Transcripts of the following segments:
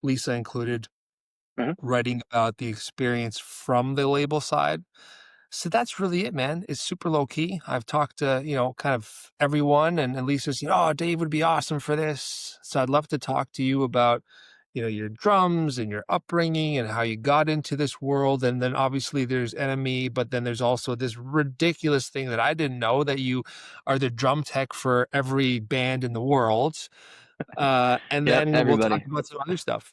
Lisa included, Mhm. writing about the experience from the label side. So that's really it, man. It's super low key. I've talked to, kind of everyone, and Lisa's, oh, Dave would be awesome for this. So I'd love to talk to you about, your drums and your upbringing and how you got into this world. And then obviously there's Enemy, but then there's also this ridiculous thing that I didn't know, that you are the drum tech for every band in the world. And Yep, then we'll talk everybody. about some other stuff.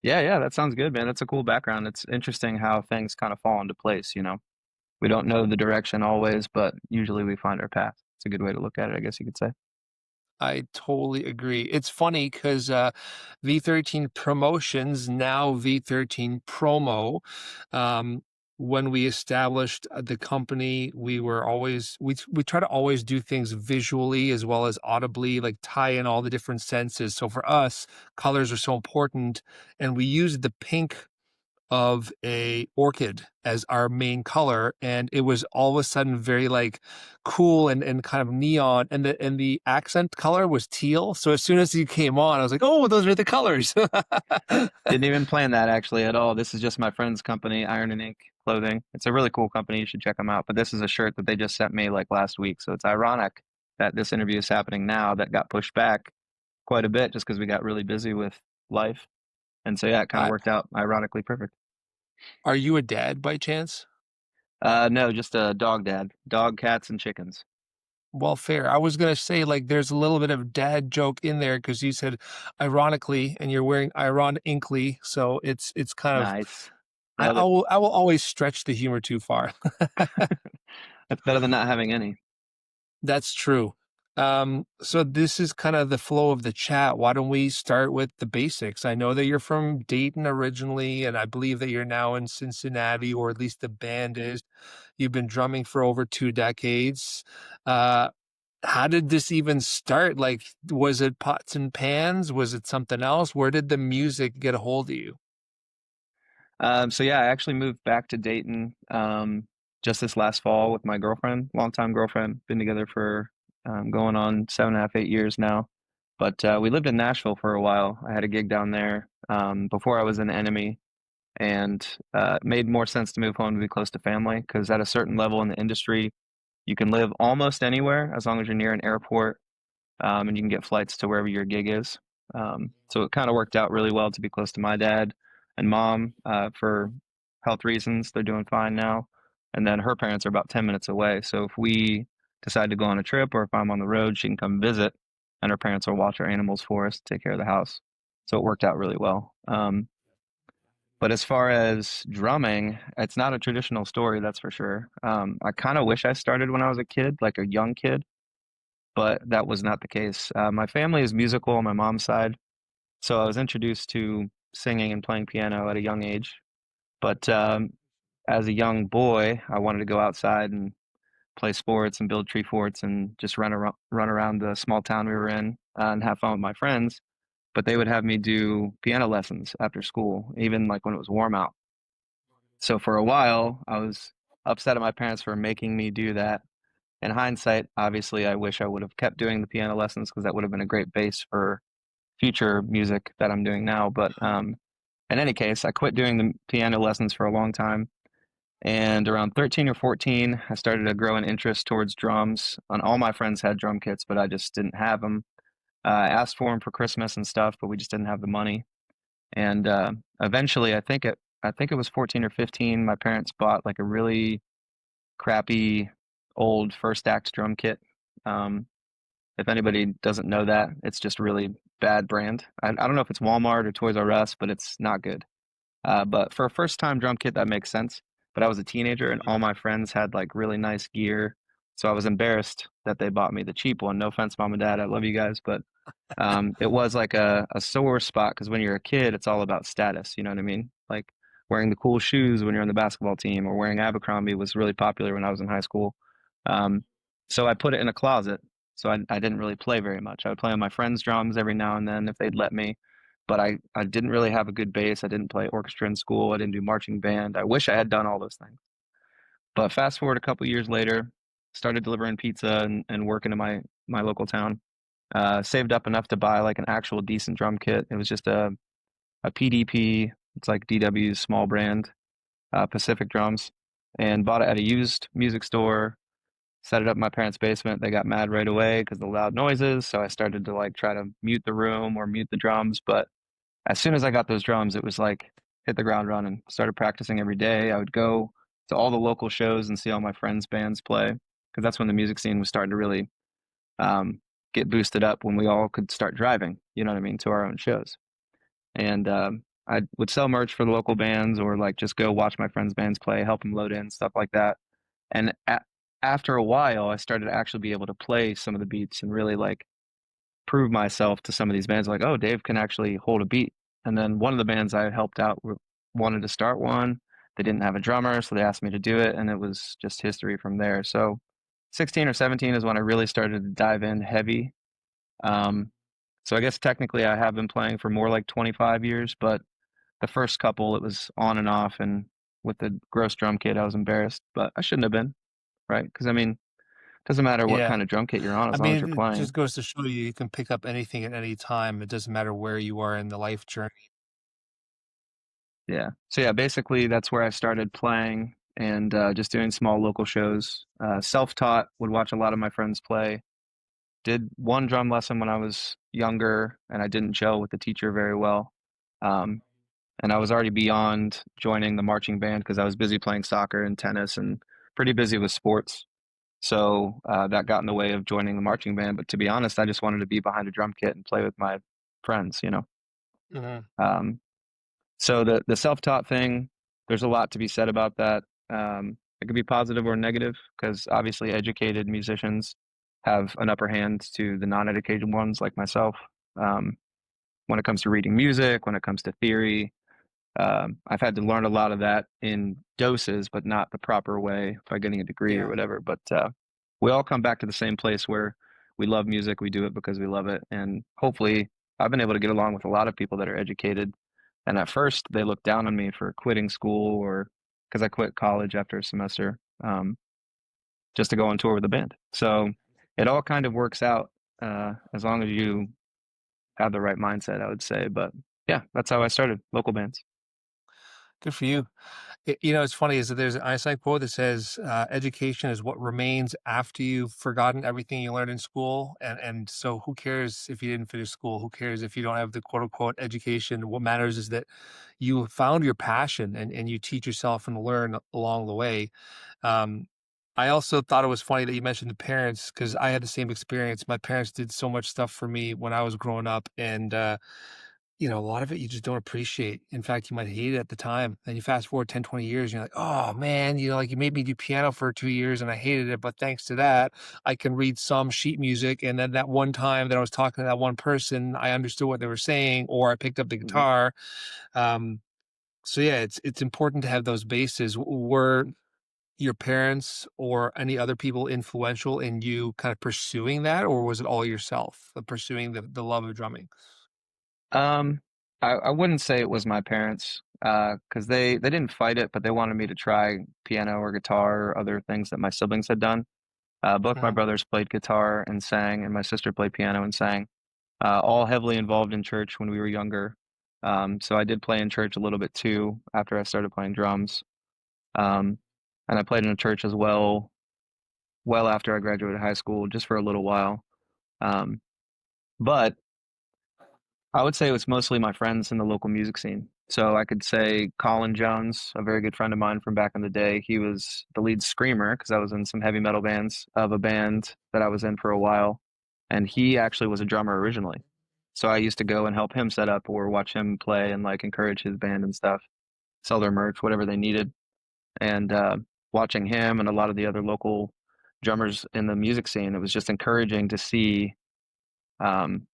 Yeah, yeah, that sounds good, man. That's a cool background. It's interesting how things kind of fall into place, you know. We don't know the direction always, but usually we find our path. It's a good way to look at it, I guess you could say. I totally agree. It's funny because V13 Promotions, now V13 Promo, um, when we established the company, we try to always do things visually as well as audibly, like tie in all the different senses. So for us, colors are so important, and we use the pink of a orchid as our main color, and it was all of a sudden very like cool and kind of neon, and the accent color was teal. So as soon as he came on, I was like, oh, those are the colors. Didn't even plan that actually at all. This is just my friend's company, Iron and Ink Clothing. It's a really cool company. You should check them out. But this is a shirt that they just sent me like last week. So it's ironic that this interview is happening now that got pushed back quite a bit just because we got really busy with life. And so yeah, it kind of uh, worked out ironically perfect. are you a dad by chance? No, just a dog dad. Dog, cats, and chickens. Well, fair. I was gonna say, like, there's a little bit of dad joke in there because you said ironically, and you're wearing ironically, so it's kind of, Nice. I, Nailed I it. will I will always stretch the humor too far. That's better than not having any. That's true. So this is kind of the flow of the chat. Why don't we start with the basics? I know that you're from Dayton originally, and I believe that you're now in Cincinnati, or at least the band is. You've been drumming for over 2 decades. Uh, how did this even start? Like, was it pots and pans? Was it something else? Where did the music get a hold of you? So yeah, I actually moved back to Dayton just this last fall with my girlfriend, longtime girlfriend. Been together for going on 7.5, 8 years now. But we lived in Nashville for a while. I had a gig down there before I was in Enemy, and it made more sense to move home to be close to family because at a certain level in the industry, you can live almost anywhere as long as you're near an airport, and you can get flights to wherever your gig is. So it kind of worked out really well to be close to my dad and mom for health reasons. They're doing fine now. And then her parents are about 10 minutes away. So if we decide to go on a trip or if I'm on the road, she can come visit and her parents will watch our animals for us, take care of the house. So it worked out really well. But as far as drumming, it's not a traditional story, that's for sure. I kind of wish I started when I was a kid, like a young kid, but that was not the case. My family is musical on my mom's side, so I was introduced to singing and playing piano at a young age. But as a young boy, I wanted to go outside and play sports and build tree forts and just run around the small town we were in and have fun with my friends. But they would have me do piano lessons after school, even like when it was warm out. So for a while, I was upset at my parents for making me do that. In hindsight, obviously, I wish I would have kept doing the piano lessons because that would have been a great base for future music that I'm doing now. But in any case, I quit doing the piano lessons for a long time. And around 13 or 14, I started to grow an interest towards drums. And all my friends had drum kits, but I just didn't have them. I asked for them for Christmas and stuff, but we just didn't have the money. And eventually, I think it was 14 or 15, my parents bought like a really crappy old first act drum kit. Um, if anybody doesn't know that, it's just really bad brand. I don't know if it's Walmart or Toys R Us, but it's not good. But for a first time drum kit, that makes sense. But I was a teenager and all my friends had like really nice gear. So I was embarrassed that they bought me the cheap one. No offense, mom and dad. I love you guys. But it was like a sore spot because when you're a kid, it's all about status. You know what I mean? Like wearing the cool shoes when you're on the basketball team or wearing Abercrombie was really popular when I was in high school. Um, so I put it in a closet. So I didn't really play very much. I would play on my friends' drums every now and then if they'd let me. But I didn't really have a good bass. I didn't play orchestra in school. I didn't do marching band. I wish I had done all those things. But fast forward a couple years later, started delivering pizza and working in my local town. Saved up enough to buy like an actual decent drum kit. It was just a PDP. It's like DW's small brand, Pacific drums, and bought it at a used music store. Set it up in my parents' basement. They got mad right away because of the loud noises. So I started to like try to mute the room or mute the drums. But as soon as I got those drums, it was like hit the ground running. Started practicing every day. I would go to all the local shows and see all my friends' bands play because that's when the music scene was starting to really um, get boosted up when we all could start driving, you know what I mean, to our own shows. And I would sell merch for the local bands or like just go watch my friends' bands play, help them load in, stuff like that. And after a while, I started to actually be able to play some of the beats and really like prove myself to some of these bands. Like, oh, Dave can actually hold a beat. And then one of the bands I helped out wanted to start one. They didn't have a drummer, so they asked me to do it, and it was just history from there. So 16 or 17 is when I really started to dive in heavy. Um, so I guess technically I have been playing for more like 25 years, but the first couple it was on and off, and with the gross drum kit, I was embarrassed, but I shouldn't have been, right? Because I mean, it doesn't matter what Yeah. kind of drum kit you're on I as long as mean, you're it playing. just goes to show you, you can pick up anything at any time. It doesn't matter where you are in the life journey. Yeah. So yeah, basically that's where I started playing and just doing small local shows. Self-taught, would watch a lot of my friends play. Did one drum lesson when I was younger, and I didn't gel with the teacher very well. Um, and I was already beyond joining the marching band because I was busy playing soccer and tennis and pretty busy with sports. So that got in the way of joining the marching band. But to be honest, I just wanted to be behind a drum kit and play with my friends, you know. Mhm. Um, so the self-taught thing, there's a lot to be said about that. It could be positive or negative because obviously educated musicians have an upper hand to the non-educated ones like myself. Um, when it comes to reading music, when it comes to theory, I've had to learn a lot of that in doses, but not the proper way by getting a degree or Yeah. whatever. But we all come back to the same place where we love music, we do it because we love it. And hopefully, I've been able to get along with a lot of people that are educated. And at first, they looked down on me for quitting school or because I quit college after a semester just to go on tour with the band. So it all kind of works out as long as you have the right mindset, I would say. But yeah, that's how I started local bands. Good for you. It's funny is that there's an Einstein quote that says, "Education is what remains after you've forgotten everything you learned in school." And so, who cares if you didn't finish school? Who cares if you don't have the quote unquote education? What matters is that you found your passion and you teach yourself and learn along the way. Um, I also thought it was funny that you mentioned the parents because I had the same experience. My parents did so much stuff for me when I was growing up, and a lot of it you just don't appreciate. In fact, you might hate it at the time. Then you fast forward 10, 20 years, and you're like, oh man, like you made me do piano for 2 years and I hated it. But thanks to that, I can read some sheet music. And then that one time that I was talking to that one person, I understood what they were saying, or I picked up the Mhm. guitar. Um, so yeah, it's important to have those bases. Were your parents or any other people influential in you kind of pursuing that, or was it all yourself, pursuing the love of drumming? Um, I wouldn't say it was my parents, because they didn't fight it, but they wanted me to try piano or guitar or other things that my siblings had done. Both my Mhm. brothers played guitar and sang, and my sister played piano and sang. All heavily involved in church when we were younger. So I did play in church a little bit too after I started playing drums. Um, and I played in a church as well after I graduated high school, just for a little while. Um, but I would say it was mostly my friends in the local music scene. So I could say Colin Jones, a very good friend of mine from back in the day. He was the lead screamer because I was in some heavy metal bands of a band that I was in for a while. And he actually was a drummer originally. So I used to go and help him set up or watch him play and like encourage his band and stuff, sell their merch, whatever they needed. And watching him and a lot of the other local drummers in the music scene, it was just encouraging to see um,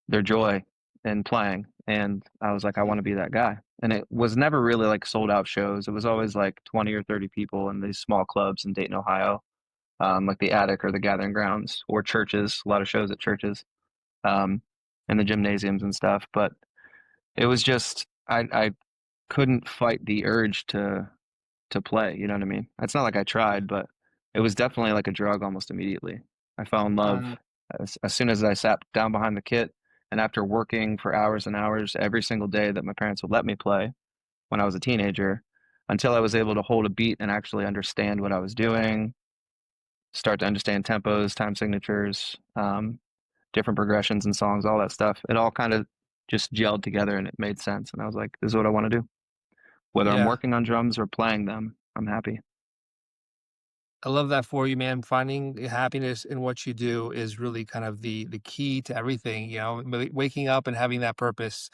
their joy in playing. And I was like, I want to be that guy. And it was never really like sold out shows. It was always like 20 or 30 people in these small clubs in Dayton, Ohio, like the Attic or the Gathering Grounds or churches, a lot of shows at churches, um, and the gymnasiums and stuff. But it was just, I couldn't fight the urge to play. You know what I mean? It's not like I tried, but it was definitely like a drug almost immediately. I fell in love Mhm. as soon as I sat down behind the kit And after working for hours and hours every single day that my parents would let me play when I was a teenager, until I was able to hold a beat and actually understand what I was doing, start to understand tempos, time signatures, different progressions and songs, all that stuff. It all kind of just gelled together and it made sense. And I was like, this is what I want to do. Whether I'm Yeah. working on drums or playing them, I'm happy. I love that for you, man. Finding happiness in what you do is really kind of the key to everything, you know, waking up and having that purpose.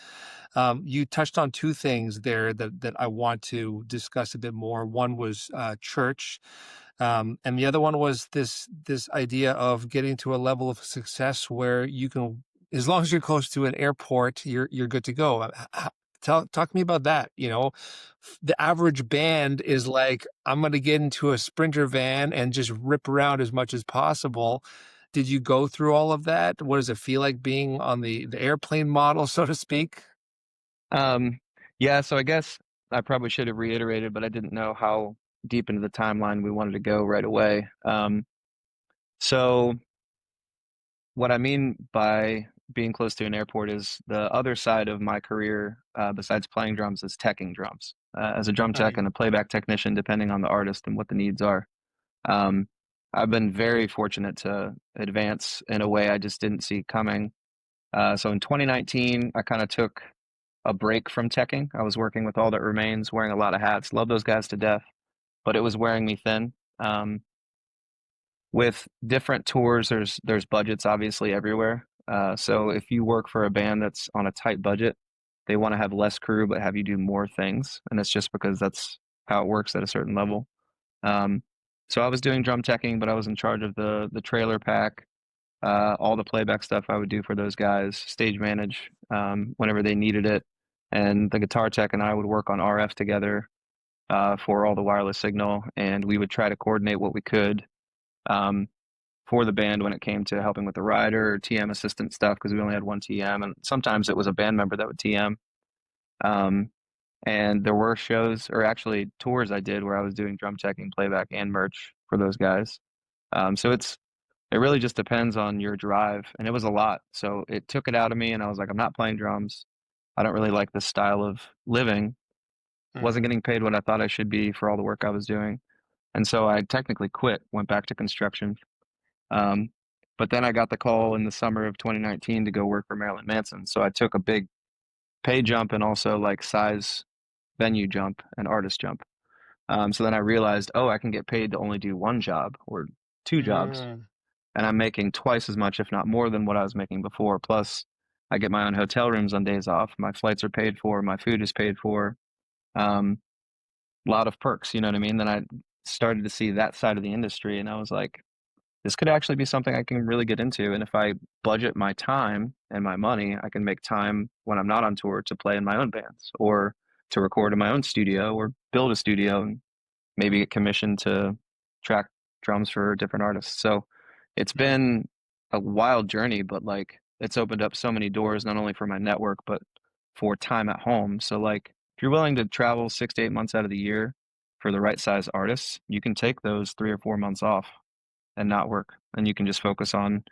You touched on two things there that I want to discuss a bit more. One was church, and the other one was this idea of getting to a level of success where you can, as long as you're close to an airport, you're good to go. Talk to me about that. You know, the average band is like, I'm going to get into a Sprinter van and just rip around as much as possible. Did you go through all of that? What does it feel like being on the airplane model, so to speak? Um, yeah, so I guess I probably should have reiterated, but I didn't know how deep into the timeline we wanted to go right away. So what I mean by being close to an airport is the other side of my career, besides playing drums, is teching drums. As a drum tech Right. and a playback technician, depending on the artist and what the needs are. Um, I've been very fortunate to advance in a way I just didn't see coming. So in 2019, I kind of took a break from teching. I was working with All That Remains, wearing a lot of hats. Love those guys to death, but it was wearing me thin. With different tours, there's budgets obviously everywhere. So if you work for a band that's on a tight budget, they want to have less crew but have you do more things, and it's just because that's how it works at a certain level. Um, so I was doing drum teching, but I was in charge of the trailer pack, all the playback stuff I would do for those guys, stage manage whenever they needed it, and the guitar tech and I would work on RF together for all the wireless signal, and we would try to coordinate what we could um, for the band when it came to helping with the rider or TM assistant stuff because we only had one TM, and sometimes it was a band member that would TM. Um, and there were shows, or actually tours I did where I was doing drum checking, playback, and merch for those guys. So it really just depends on your drive, and it was a lot. So it took it out of me, and I was like, I'm not playing drums. I don't really like this style of living. Wasn't Mhm. getting paid what I thought I should be for all the work I was doing, and so I technically quit, went back to construction. Um, but then I got the call in the summer of 2019 to go work for Marilyn Manson. So I took a big pay jump and also like size venue jump and artist jump. So then I realized, oh, I can get paid to only do one job or two jobs, Mm. and I'm making twice as much, if not more, than what I was making before. Plus, I get my own hotel rooms on days off. My flights are paid for. My food is paid for. Um, a lot of perks, you know what I mean? Then I started to see that side of the industry, and I was like, this could actually be something I can really get into. And if I budget my time and my money, I can make time when I'm not on tour to play in my own bands or to record in my own studio or build a studio and maybe get commissioned to track drums for different artists. So it's Mm. been a wild journey, but like it's opened up so many doors, not only for my network, but for time at home. So like if you're willing to travel 6 to 8 months out of the year for the right size artists, you can take those 3 or 4 months off and not work. And you can just focus on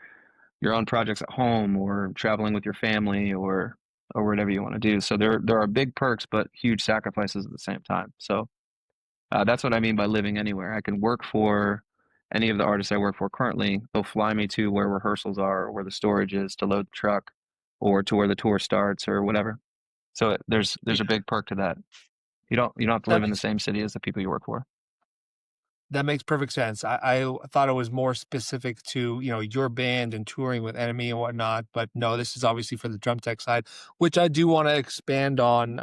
your own projects at home or traveling with your family or whatever you want to do. So there are big perks, but huge sacrifices at the same time. So that's what I mean by living anywhere. I can work for any of the artists I work for currently. They'll fly me to where rehearsals are, or where the storage is to load the truck, or to where the tour starts, or whatever. So there's a Yeah, big perk to that. You don't have to that live in the makes same city as the people you work for. that makes perfect sense. I thought it was more specific to, you know, your band and touring with Enemy and whatnot, but no, this is obviously for the drum tech side, which I do want to expand on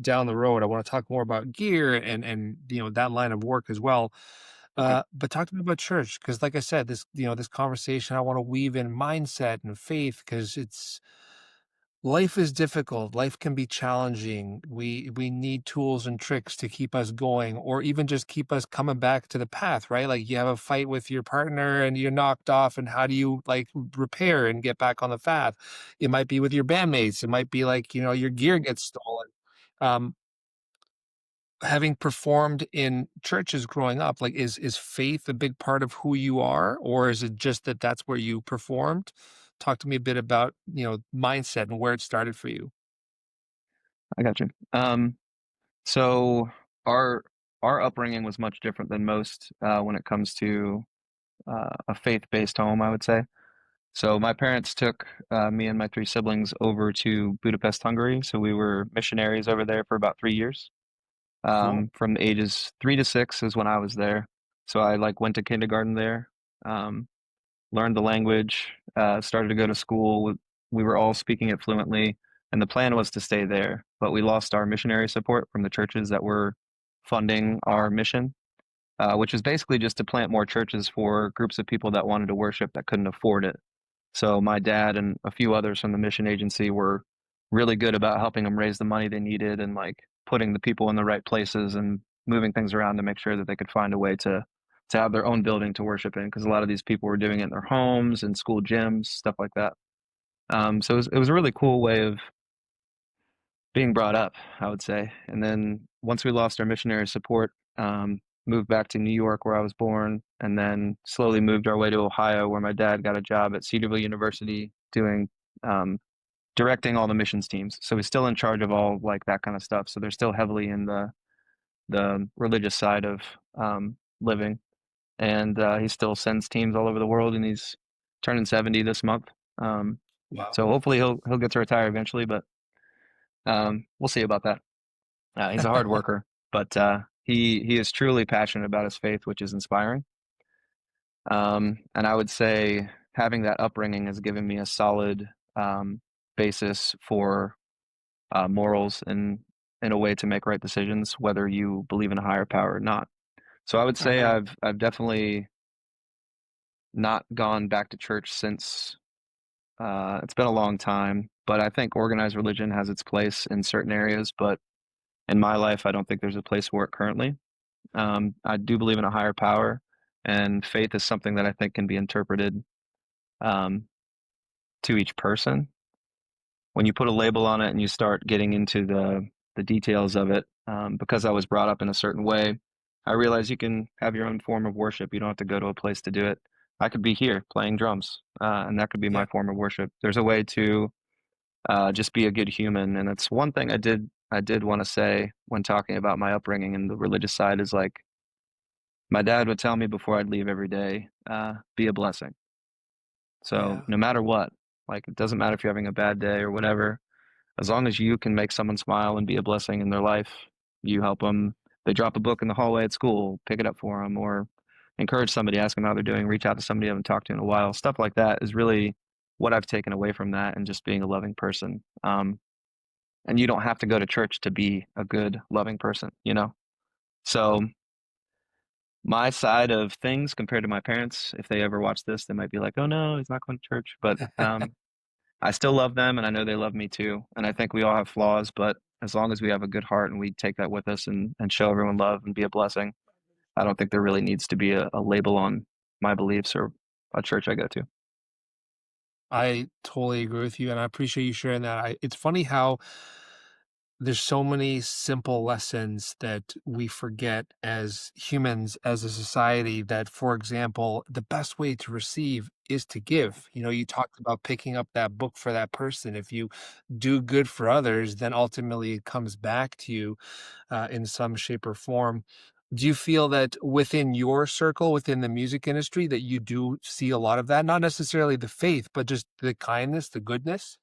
down the road. I want to talk more about gear and you know that line of work as well. Okay. But talk to me about church because, like I said, this you know this conversation I want to weave in mindset and faith because it's life is difficult. Life can be challenging. We need tools and tricks to keep us going or even just keep us coming back to the path, right? Like you have a fight with your partner and you're knocked off and how do you like repair and get back on the path? It might be with your bandmates. It might be like, you know, your gear gets stolen. Um, having performed in churches growing up, like is faith a big part of who you are or is it just that that's where you performed? Talk to me a bit about, mindset and where it started for you. I got you. So our our upbringing was much different than most when it comes to a faith-based home, I would say. So my parents took me and my three siblings over to Budapest, Hungary. So we were missionaries over there for about 3 years. Cool. From the ages 3 to 6 is when I was there. So I like went to kindergarten there, um, learned the language, started to go to school. We were all speaking it fluently, and the plan was to stay there. But we lost our missionary support from the churches that were funding our mission, which is basically just to plant more churches for groups of people that wanted to worship that couldn't afford it. So my dad and a few others from the mission agency were really good about helping them raise the money they needed and like putting the people in the right places and moving things around to make sure that they could find a way to have their own building to worship in because a lot of these people were doing it in their homes and school gyms, stuff like that. So it was a really cool way of being brought up, I would say. And then once we lost our missionary support, moved back to New York where I was born, and then slowly moved our way to Ohio where my dad got a job at Cedarville University doing um, directing all the missions teams. So he's still in charge of all like that kind of stuff. So they're still heavily in the religious side of living, and he still sends teams all over the world. And he's turning 70 this month. Um, Wow. so hopefully he'll get to retire eventually, but we'll see about that. He's a hard worker, but he is truly passionate about his faith, which is inspiring. And I would say having that upbringing has given me a solid basis for morals and in a way to make right decisions, whether you believe in a higher power or not. So I would say Mhm. I've definitely not gone back to church since it's been a long time, but I think organized religion has its place in certain areas, but in my life, I don't think there's a place for it currently. I do believe in a higher power, and faith is something that I think can be interpreted um, to each person. When you put a label on it and you start getting into the details of it, because I was brought up in a certain way, I realize you can have your own form of worship. You don't have to go to a place to do it. I could be here playing drums, and that could be Yeah. my form of worship. There's a way to just be a good human, and it's one thing I did want to say when talking about my upbringing and the religious side is like my dad would tell me before I'd leave every day, be a blessing. So Yeah. no matter what, like it doesn't matter if you're having a bad day or whatever, as long as you can make someone smile and be a blessing in their life, you help them. They drop a book in the hallway at school, pick it up for them, or encourage somebody, ask them how they're doing, reach out to somebody you haven't talked to in a while. Stuff like that is really what I've taken away from that and just being a loving person. And you don't have to go to church to be a good, loving person, you know? So my side of things compared to my parents, if they ever watch this, they might be like, "Oh no, he's not going to church." But I still love them, and I know they love me too. And I think we all have flaws, but as long as we have a good heart and we take that with us and show everyone love and be a blessing, I don't think there really needs to be a label on my beliefs or a church I go to. I totally agree with you, and I appreciate you sharing that. It's funny how there's so many simple lessons that we forget as humans, as a society, that, for example, the best way to receive is to give. You talked about picking up that book for that person. If you do good for others, then ultimately it comes back to you in some shape or form. Do you feel that within your circle, within the music industry, that you do see a lot of that? Not necessarily the faith, but just the kindness, the goodness?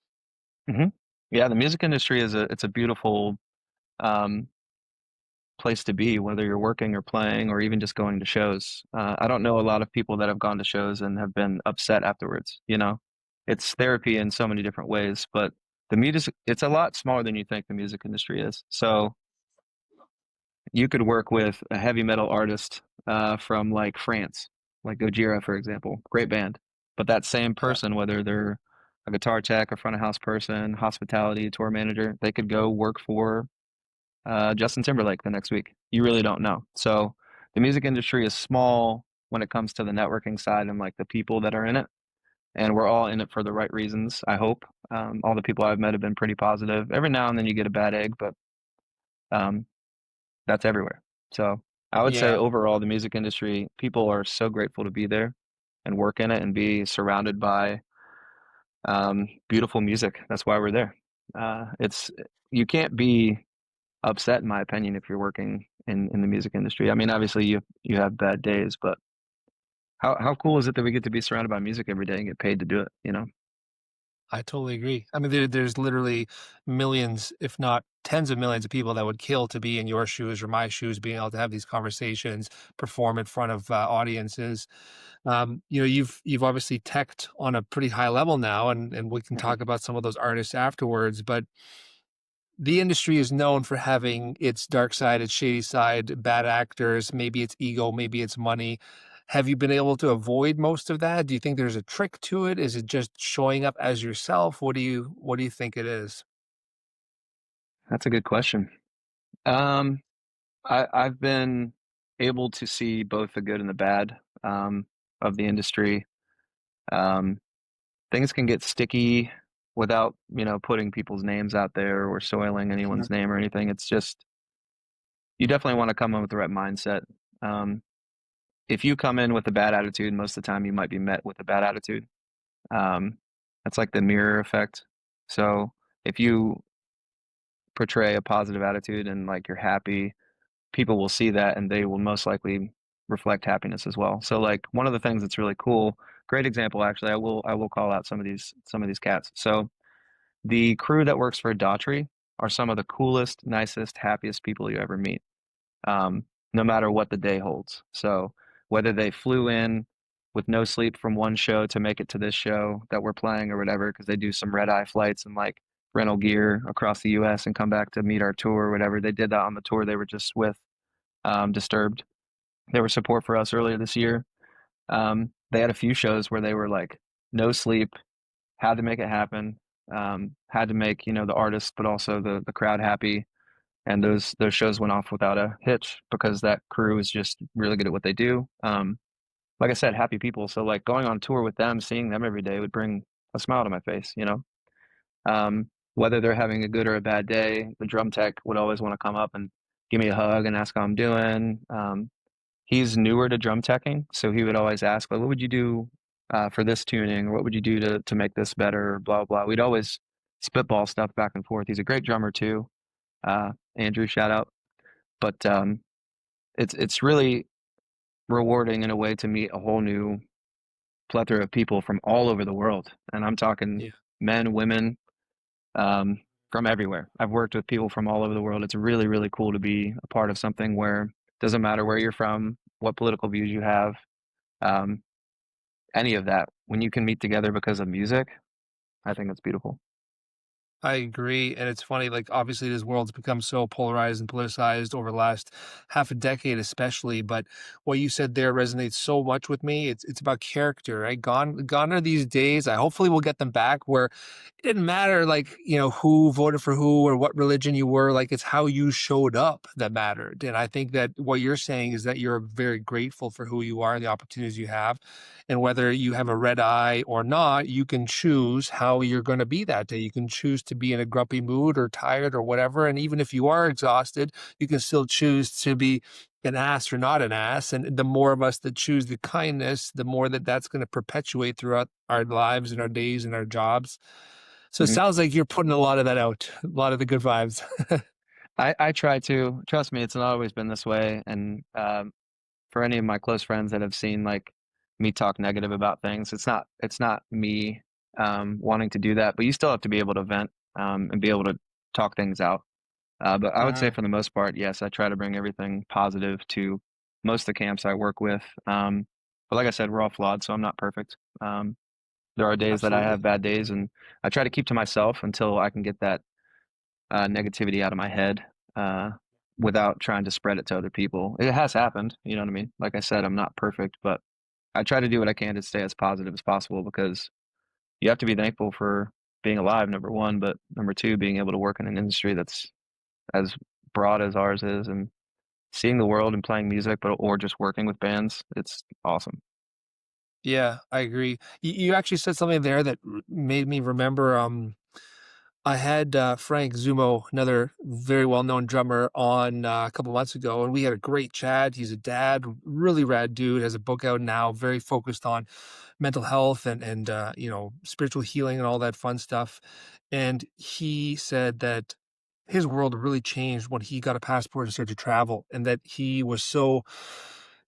hmm Yeah, the music industry is it's a beautiful um, place to be, whether you're working or playing or even just going to shows. I don't know a lot of people that have gone to shows and have been upset afterwards, you know? It's therapy in so many different ways, but the music, it's a lot smaller than you think the music industry is. So you could work with a heavy metal artist from like France, like Gojira, for example, great band. But that same Yeah. person, whether they're a guitar tech, a front of house person, hospitality, tour manager, they could go work for Justin Timberlake the next week. You really don't know. So the music industry is small when it comes to the networking side and like the people that are in it. And we're all in it for the right reasons, I hope. All the people I've met have been pretty positive. Every now and then you get a bad egg, but um, that's everywhere. So I would say Yeah. overall, the music industry, people are so grateful to be there and work in it and be surrounded by Beautiful music. That's why we're there. It's you can't be upset, in my opinion, if you're working in the music industry. I mean, obviously you have bad days, but how cool is it that we get to be surrounded by music every day and get paid to do it, you know? I totally agree. I mean, there's literally millions, if not tens of millions of people that would kill to be in your shoes or my shoes, being able to have these conversations, perform in front of audiences. You've obviously teched on a pretty high level now, and we can Mhm. talk about some of those artists afterwards. But the industry is known for having its dark side, its shady side, bad actors, maybe it's ego, maybe it's money. Have you been able to avoid most of that? Do you think there's a trick to it? Is it just showing up as yourself? What do you think it is? That's a good question. Um, I've been able to see both the good and the bad of the industry. Um, Things can get sticky without, putting people's names out there or soiling Mhm. anyone's name or anything. It's just you definitely want to come in with the right mindset. Um, if you come in with a bad attitude, most of the time you might be met with a bad attitude. Um, that's like the mirror effect. So if you portray a positive attitude and like you're happy, people will see that and they will most likely reflect happiness as well. So like one of the things that's really cool, great example actually, I will call out some of these cats. So the crew that works for Daughtry are some of the coolest, nicest, happiest people you ever meet, no matter what the day holds. So whether they flew in with no sleep from one show to make it to this show that we're playing or whatever, because they do some red eye flights and like rental gear across the US and come back to meet our tour or whatever. They did that on the tour they were just with, Disturbed. They were support for us earlier this year. They had a few shows where they were like no sleep, had to make it happen, had to make, the artist, but also the crowd happy, and those shows went off without a hitch because that crew is just really good at what they do. Like I said, happy people. So like going on tour with them, seeing them every day would bring a smile to my face, you know. Whether they're having a good or a bad day, the drum tech would always want to come up and give me a hug and ask how I'm doing. He's newer to drum teching, so he would always ask, like, "What would you do for this tuning, or what would you do to make this better?" Blah blah. We'd always spitball stuff back and forth. He's a great drummer too. Andrew, shout out. But it's really rewarding in a way to meet a whole new plethora of people from all over the world, and I'm talking Yeah. men, women, um, from everywhere. I've worked with people from all over the world. It's really really cool to be a part of something where it doesn't matter where you're from, what political views you have, um, any of that. When you can meet together because of music, I think it's beautiful. I agree, and it's funny, like, obviously, this world's become so polarized and politicized over the last half a decade especially, but what you said there resonates so much with me. It's about character, right? Gone are these days. I hopefully we'll get them back where it didn't matter, like, who voted for who or what religion you were, like, it's how you showed up that mattered, and I think that what you're saying is that you're very grateful for who you are and the opportunities you have, and whether you have a red eye or not, you can choose how you're going to be that day. You can choose to be in a grumpy mood or tired or whatever. And even if you are exhausted, you can still choose to be an ass or not an ass. And the more of us that choose the kindness, the more that that's going to perpetuate throughout our lives and our days and our jobs. So it Mhm. sounds like you're putting a lot of that out, a lot of the good vibes. I try to trust me. It's not always been this way, and for any of my close friends that have seen like me talk negative about things, it's not me wanting to do that, but you still have to be able to vent and be able to talk things out. But I would say Uh-huh. for the most part, yes, I try to bring everything positive to most of the camps I work with. But like I said, we're all flawed, so I'm not perfect. There are days that I have Absolutely. bad days, and I try to keep to myself until I can get that negativity out of my head uh, without trying to spread it to other people. It has happened, you know what I mean? Like I said, I'm not perfect, but I try to do what I can to stay as positive as possible because you have to be thankful for being alive, number one, but number two, being able to work in an industry that's as broad as ours is and seeing the world and playing music, but or just working with bands, it's awesome. Yeah, I agree. You actually said something there that made me remember. I had Frank Zumo, another very well-known drummer, on a couple months ago, and we had a great chat. He's a dad, really rad dude, has a book out now, very focused on mental health and you know, spiritual healing and all that fun stuff. And he said that his world really changed when he got a passport and started to travel, and that he was so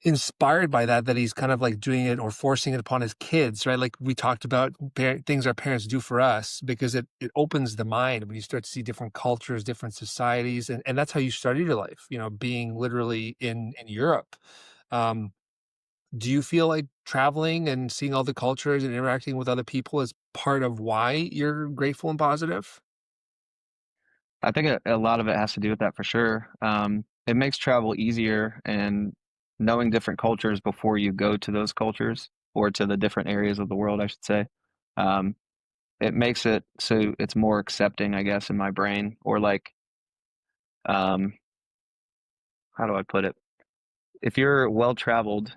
inspired by that, that he's kind of like doing it or forcing it upon his kids, right? Like we talked about things our parents do for us, because it opens the mind when you start to see different cultures, different societies. And that's how you started your life, you know, being literally in Europe. Um, do you feel like traveling and seeing all the cultures and interacting with other people is part of why you're grateful and positive? I think a lot of it has to do with that for sure. It makes travel easier and knowing different cultures before you go to those cultures or to the different areas of the world, I should say. Um, it makes it so it's more accepting, I guess, in my brain, or like, um, how do I put it? If you're well traveled,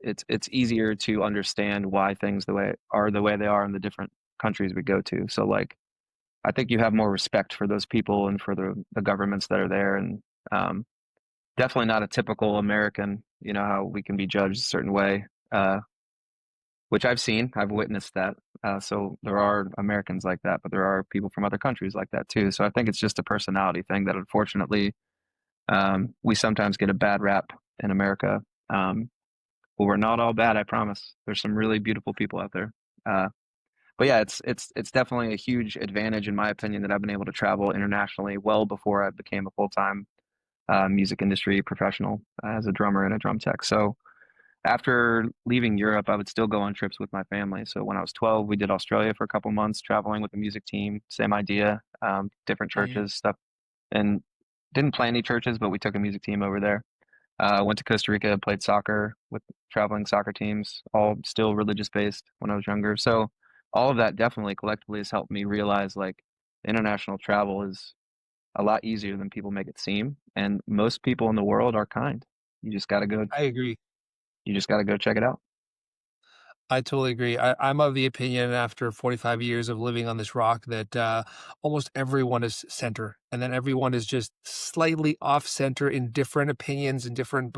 it's easier to understand why things the way they are in the different countries we go to. So like I think you have more respect for those people and for the governments that are there, and um, definitely not a typical American. You know how we can be judged a certain way, which I've seen, I've witnessed that. So there are Americans like that, but there are people from other countries like that too. So I think it's just a personality thing that unfortunately we sometimes get a bad rap in America. But we're not all bad, I promise. There's some really beautiful people out there. But yeah, it's definitely a huge advantage in my opinion that I've been able to travel internationally well before I became a full-time music industry professional as a drummer and a drum tech. So after leaving Europe, I would still go on trips with my family. So when I was 12, we did Australia for a couple months, traveling with the music team. Same idea, different Mhm. churches, stuff, and didn't play any churches, but we took a music team over there. Went to Costa Rica, played soccer with traveling soccer teams, all still religious based when I was younger. So all of that definitely collectively has helped me realize like international travel is a lot easier than people make it seem. And most people in the world are kind. You just gotta go, I agree. you just gotta go check it out. I totally agree. I'm of the opinion after 45 years of living on this rock that almost everyone is center, and then everyone is just slightly off center in different opinions and different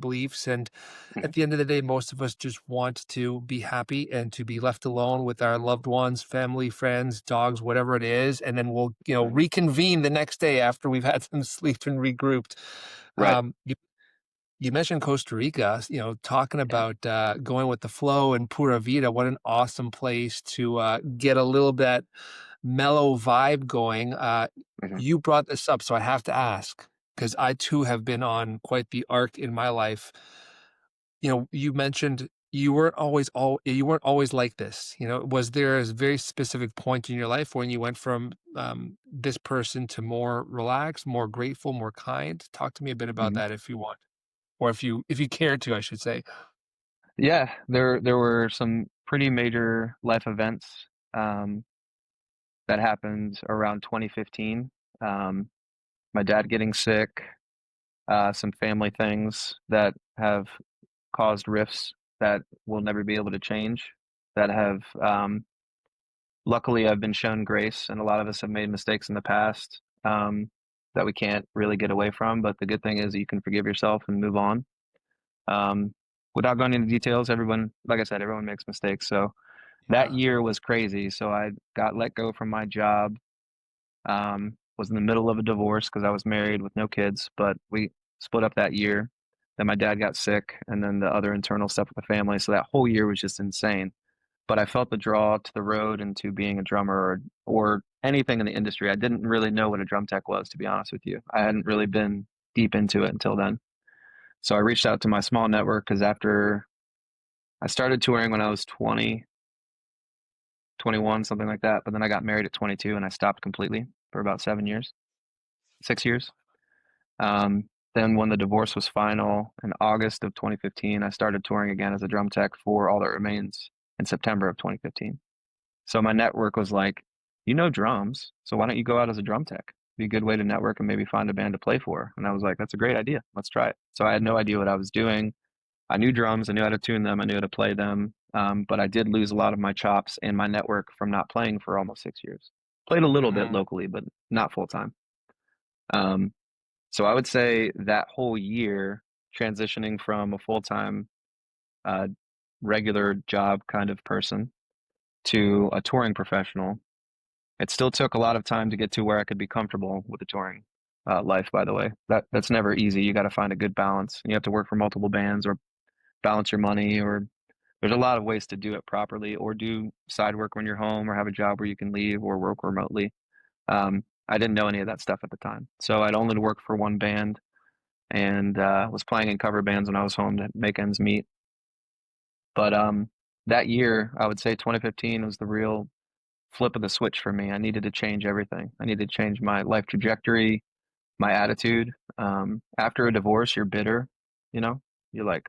beliefs. And Mhm. at the end of the day, most of us just want to be happy and to be left alone with our loved ones, family, friends, dogs, whatever it is. And then we'll, you know, reconvene the next day after we've had some sleep and regrouped. Right. You mentioned Costa Rica, you know, talking Yeah. about, going with the flow and Pura Vida. What an awesome place to, get a little bit mellow vibe going. Mhm. You brought this up, so I have to ask, because I too have been on quite the arc in my life. You know, you mentioned you weren't always like this, you know? Was there a very specific point in your life when you went from, this person to more relaxed, more grateful, more kind? Talk to me a bit about Mhm. that if you want. Or if you care to, I should say. Yeah, there were some pretty major life events that happened around 2015. Um, my dad getting sick, some family things that have caused rifts that we'll never be able to change. That have, luckily, I've been shown grace, and a lot of us have made mistakes in the past that we can't really get away from. But the good thing is you can forgive yourself and move on. Um, Without going into details, everyone, like I said, everyone makes mistakes. So that Yeah. year was crazy. So I got let go from my job. Was in the middle of a divorce because I was married with no kids, but we split up that year. Then my dad got sick, and then the other internal stuff with the family. So that whole year was just insane. But I felt the draw to the road and to being a drummer or anything in the industry. I didn't really know what a drum tech was, to be honest with you. I hadn't really been deep into it until then. So I reached out to my small network because after I started touring when I was 20, 21, something like that. But then I got married at 22 and I stopped completely for about 7 years, 6 years. Then when the divorce was final in August of 2015, I started touring again as a drum tech for All That Remains in September of 2015. So my network was like, you know drums, so why don't you go out as a drum tech? Be a good way to network and maybe find a band to play for. And I was like, that's a great idea. Let's try it. So I had no idea what I was doing. I knew drums, I knew how to tune them, I knew how to play them. But I did lose a lot of my chops and my network from not playing for almost 6 years. Played a little bit Mhm. locally, but not full time. Um, so I would say that whole year transitioning from a full time regular job kind of person to a touring professional. It still took a lot of time to get to where I could be comfortable with the touring life, by the way. That's never easy. You got to find a good balance. You have to work for multiple bands or balance your money, or there's a lot of ways to do it properly, or do side work when you're home, or have a job where you can leave or work remotely. I didn't know any of that stuff at the time. So I'd only worked for one band and was playing in cover bands when I was home to make ends meet. But that year, I would say 2015 was the real flip of the switch for me. I needed to change everything. I needed to change my life trajectory, my attitude. After a divorce, you're bitter, you know? You're like,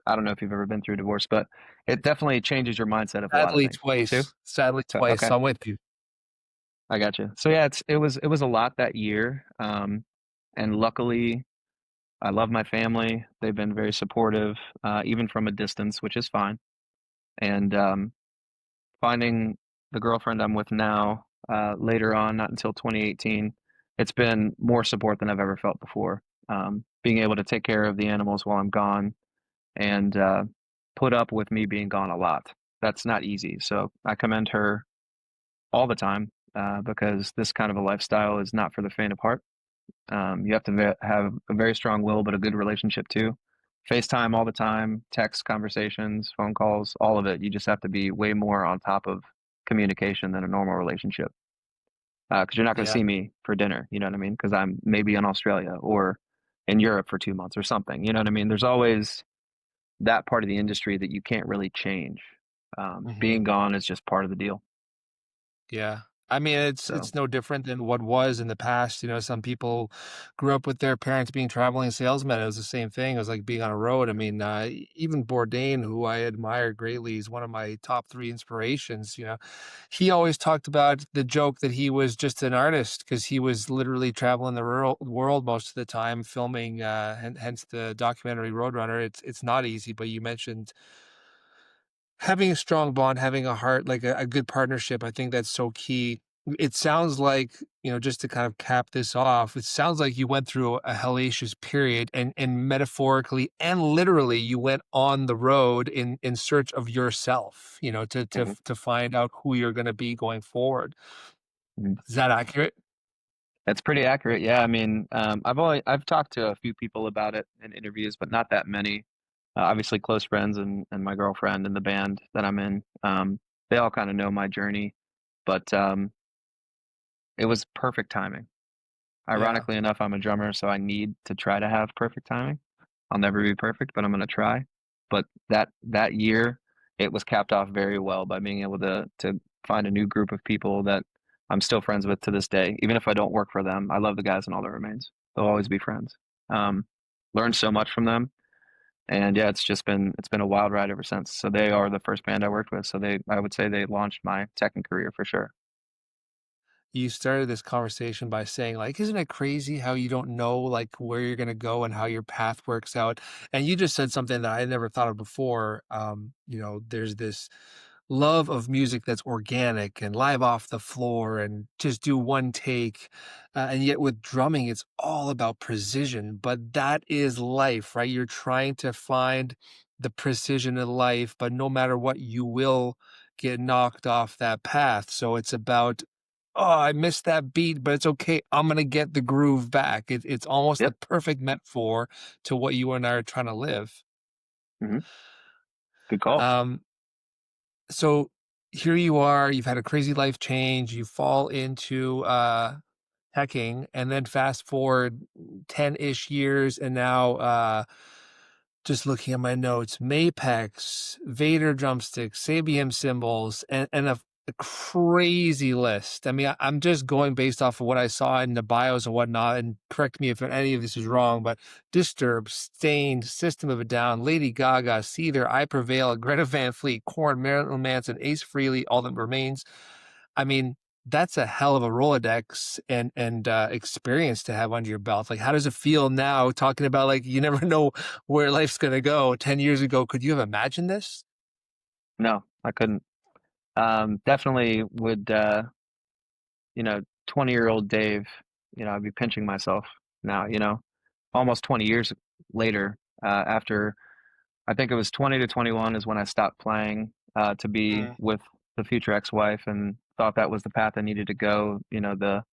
I don't know if you've ever been through a divorce, but it definitely changes your mindset of a lot of Sadly things too. twice. Sadly So, twice. okay, So I'm with you. I got you. So yeah, it was a lot that year. And luckily I love my family. They've been very supportive, even from a distance, which is fine. And finding the girlfriend I'm with now, later on, not until 2018, it's been more support than I've ever felt before. Being able to take care of the animals while I'm gone and put up with me being gone a lot. That's not easy. So I commend her all the time, because this kind of a lifestyle is not for the faint of heart. You have to have a very strong will, but a good relationship too. FaceTime all the time, text conversations, phone calls, all of it. You just have to be way more on top of communication than a normal relationship. Because you're not going to Yeah. see me for dinner, you know what I mean? Because I'm maybe in Australia or in Europe for 2 months or something, you know what I mean? There's always that part of the industry that you can't really change. Mhm. Being gone is just part of the deal. Yeah. I mean, So, it's no different than what was in the past. You know, some people grew up with their parents being traveling salesmen. It was the same thing. It was like being on a road. I mean, even Bourdain, who I admire greatly, is one of my top three inspirations. You know, he always talked about the joke that he was just an artist because he was literally traveling the rural world most of the time, filming. Hence the documentary Roadrunner. It's not easy, but you mentioned having a strong bond, having a heart, like a good partnership, I think that's so key. It sounds like, you know, just to kind of cap this off, it sounds like you went through a hellacious period and metaphorically and literally you went on the road in search of yourself, you know, mhm, to find out who you're gonna be going forward. mhm. Is that accurate? That's pretty accurate. Yeah, I mean, I've talked to a few people about it in interviews, but not that many. Obviously, close friends and my girlfriend and the band that I'm in. They all kind of know my journey, but it was perfect timing. Yeah. Ironically enough, I'm a drummer, so I need to try to have perfect timing. I'll never be perfect, but I'm gonna try. But that year, it was capped off very well by being able to find a new group of people that I'm still friends with to this day. Even if I don't work for them, I love the guys in all that remains. They'll always be friends. Um, Learned so much from them, and yeah, it's been a wild ride ever since. So they are the first band I worked with. So I would say they launched my teching career for sure. You started this conversation by saying like, "Isn't it crazy how you don't know, like, where you're gonna go and how your path works out?" And you just said something that I never thought of before. You know, there's this love of music that's organic and live off the floor and just do one take, and yet with drumming, it's all about precision, but that is life, right? You're trying to find the precision of life, but no matter what, you will get knocked off that path, so it's about "Oh, I missed that beat, but it's okay. I'm gonna get the groove back." It's almost the Yep. perfect metaphor to what you and I are trying to live. Hmm. Good call. Um, so here you are, you've had a crazy life change, you fall into, teching, and then fast forward 10-ish years, and now, just looking at my notes, Mapex, Vader drumsticks, Sabian cymbals, and a crazy list. I mean, I'm just going based off of what I saw in the bios and whatnot, and correct me if any of this is wrong, but Disturbed, Stained, System of a Down, Lady Gaga, Seether, I Prevail, Greta Van Fleet, Korn, Marilyn Manson, Ace Frehley, All That Remains. I mean, that's a hell of a Rolodex and experience to have under your belt. Like, how does it feel now talking about, like, you never know where life's gonna go? 10 years ago, could you have imagined this? No, I couldn't. Definitely would, 20-year-old Dave, I'd be pinching myself now, almost 20 years later, after I think it was 20 to 21 is when I stopped playing to be Mm. with the future ex-wife and thought that was the path I needed to go. You know, the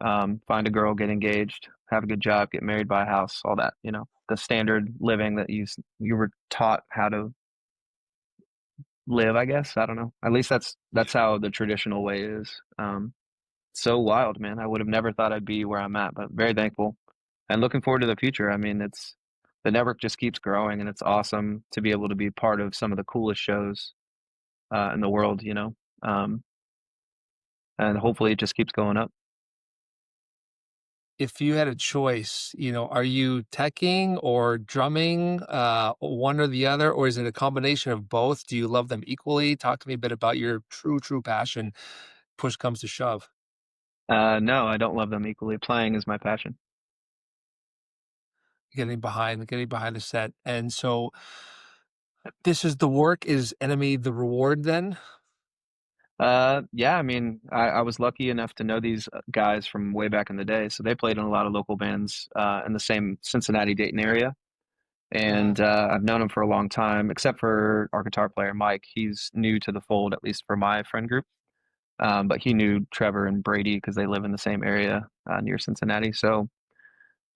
find a girl, get engaged, have a good job, get married, buy a house, all that. You know, the standard living that you were taught how to live. I guess I don't know. At least that's Yeah. how the traditional way is. So wild, man. I would have never thought I'd be where I'm at, but very thankful and looking forward to the future. I mean, it's the network just keeps growing, and it's awesome to be able to be part of some of the coolest shows in the world, you know. Um, and hopefully it just keeps going up. If you had a choice, are you teching or drumming, one or the other, or is it a combination of both? Do you love them equally? Talk to me a bit about your true passion, push comes to shove. No, I don't love them equally. Playing is my passion. Getting behind the set. And so this is the work, is enemy the reward then? Yeah, I mean, I was lucky enough to know these guys from way back in the day. So they played in a lot of local bands in the same Cincinnati, Dayton area. Mhm, And I've known him for a long time, except for our guitar player, Mike. He's new to the fold, at least for my friend group. But he knew Trevor and Brady because they live in the same area near Cincinnati. So,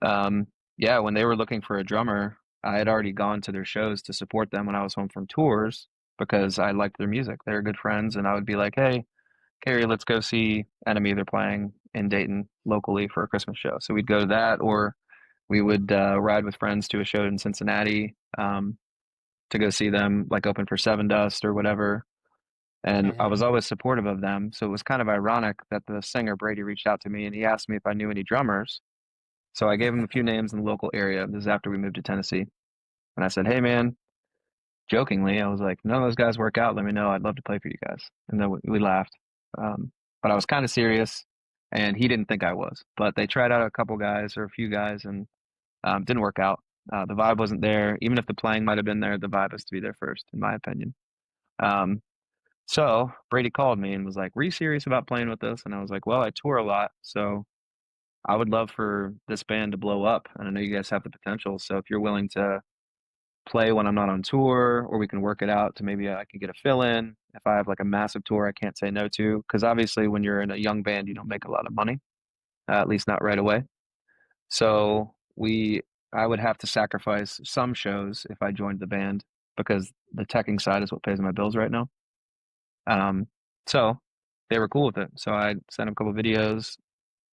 um, yeah, when they were looking for a drummer, I had already gone to their shows to support them when I was home from tours because I liked their music. They were good friends, and I would be like, "Hey, Carrie, let's go see Enemy. They're playing in Dayton locally for a Christmas show." So we'd go to that, or we would ride with friends to a show in Cincinnati to go see them, like open for Seven Dust or whatever. And I was mhm. always supportive of them. So it was kind of ironic that the singer Brady reached out to me and he asked me if I knew any drummers. So I gave him a few names in the local area. This is after we moved to Tennessee. And I said, "Hey, man," jokingly, I was like, "None of those guys work out. Let me know. I'd love to play for you guys." And then we laughed. But I was kind of serious and he didn't think I was. But they tried out a couple guys or a few guys and didn't work out. The vibe wasn't there. Even if the playing might have been there, the vibe has to be there first, in my opinion. Um, So Brady called me and was like, "Were you serious about playing with us?" And I was like, "Well, I tour a lot, so I would love for this band to blow up. And I know you guys have the potential. So if you're willing to play when I'm not on tour, or we can work it out to maybe I can get a fill in if I have like a massive tour I can't say no to. Because obviously, when you're in a young band, you don't make a lot of money, at least not right away. So I would have to sacrifice some shows if I joined the band because the teching side is what pays my bills right now. Um, so they were cool with it. So I sent them a couple videos,